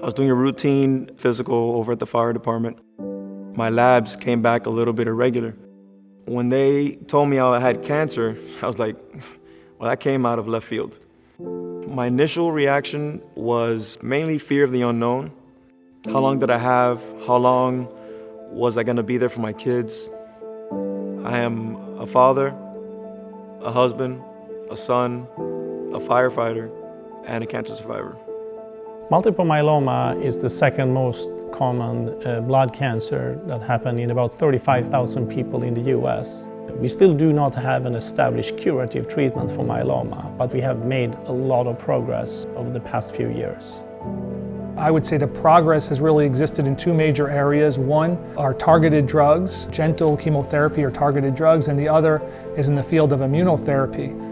I was doing a routine physical over at the fire department. My labs came back a little bit irregular. When they told me I had cancer, I was like, well, that came out of left field. My initial reaction was mainly fear of the unknown. How long did I have? How long was I gonna be there for my kids? I am a father, a husband, a son, a firefighter, and a cancer survivor. Multiple myeloma is the second most common blood cancer that happens in about 35,000 people in the US. We still do not have an established curative treatment for myeloma, but we have made a lot of progress over the past few years. I would say the progress has really existed in two major areas. One are targeted drugs, gentle chemotherapy or targeted drugs, and the other is in the field of immunotherapy.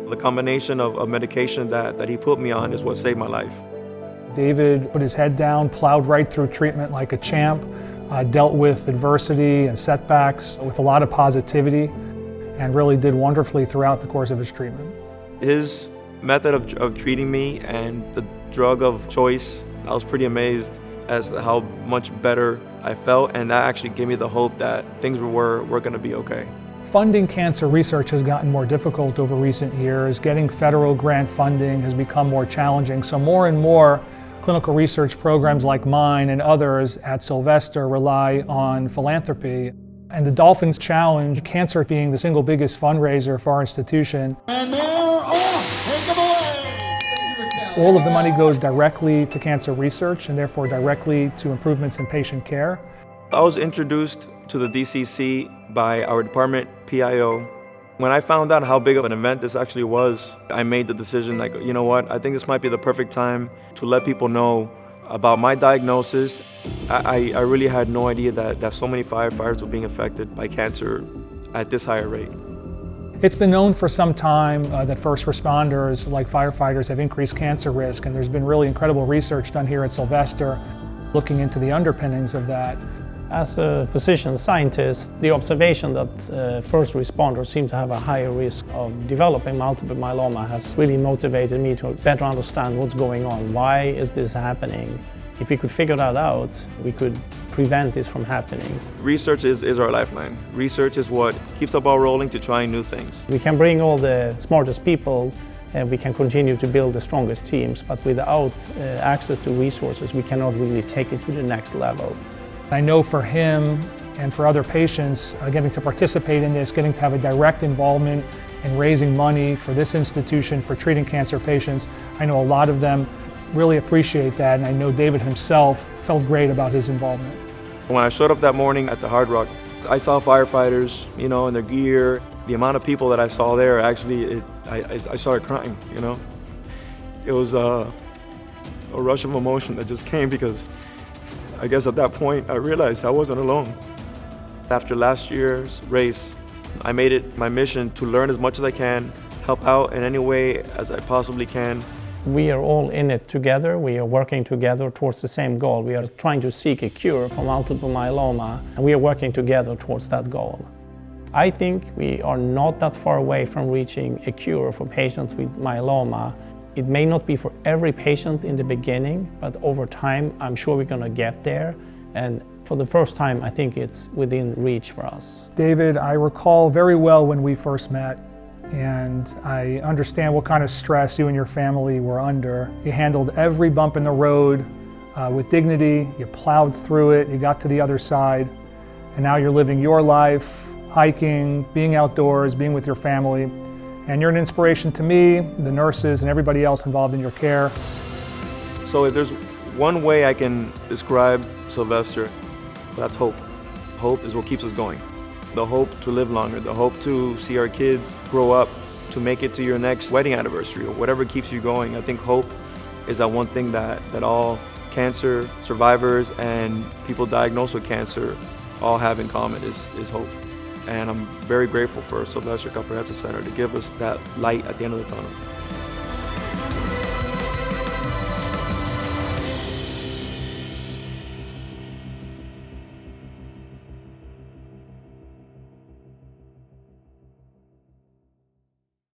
The combination of medication that he put me on is what saved my life. David put his head down, plowed right through treatment like a champ, dealt with adversity and setbacks with a lot of positivity, and really did wonderfully throughout the course of his treatment. His method of treating me and the drug of choice, I was pretty amazed as to how much better I felt, and that actually gave me the hope that things were going to be okay. Funding cancer research has gotten more difficult over recent years. Getting federal grant funding has become more challenging, so more and more clinical research programs like mine and others at Sylvester rely on philanthropy. And the Dolphins Challenge Cancer being the single biggest fundraiser for our institution. And they're off! Take them away! All of the money goes directly to cancer research and therefore directly to improvements in patient care. I was introduced to the DCC by our department PIO. When I found out how big of an event this actually was, I made the decision, like, you know what, I think this might be the perfect time to let people know about my diagnosis. I really had no idea that so many firefighters were being affected by cancer at this higher rate. It's been known for some time that first responders, like firefighters, have increased cancer risk, and there's been really incredible research done here at Sylvester looking into the underpinnings of that. As a physician scientist, the observation that first responders seem to have a higher risk of developing multiple myeloma has really motivated me to better understand what's going on. Why is this happening? If we could figure that out, we could prevent this from happening. Research is our lifeline. Research is what keeps the ball rolling to trying new things. We can bring all the smartest people and we can continue to build the strongest teams, but without access to resources, we cannot really take it to the next level. I know for him and for other patients, getting to participate in this, getting to have a direct involvement in raising money for this institution for treating cancer patients, I know a lot of them really appreciate that, and I know David himself felt great about his involvement. When I showed up that morning at the Hard Rock, I saw firefighters, in their gear. The amount of people that I saw there, actually, I started crying, It was a rush of emotion that just came because I guess at that point I realized I wasn't alone. After last year's race, I made it my mission to learn as much as I can, help out in any way as I possibly can. We are all in it together. We are working together towards the same goal. We are trying to seek a cure for multiple myeloma, and we are working together towards that goal. I think we are not that far away from reaching a cure for patients with myeloma. It may not be for every patient in the beginning, but over time, I'm sure we're going to get there. And for the first time, I think it's within reach for us. David, I recall very well when we first met, and I understand what kind of stress you and your family were under. You handled every bump in the road with dignity. You plowed through it. You got to the other side. And now you're living your life, hiking, being outdoors, being with your family. And you're an inspiration to me, the nurses, and everybody else involved in your care. So if there's one way I can describe Sylvester, that's hope. Hope is what keeps us going. The hope to live longer, the hope to see our kids grow up, to make it to your next wedding anniversary, or whatever keeps you going. I think hope is that one thing that all cancer survivors and people diagnosed with cancer all have in common is hope. And I'm very grateful for Sylvester Comprehensive Center to give us that light at the end of the tunnel.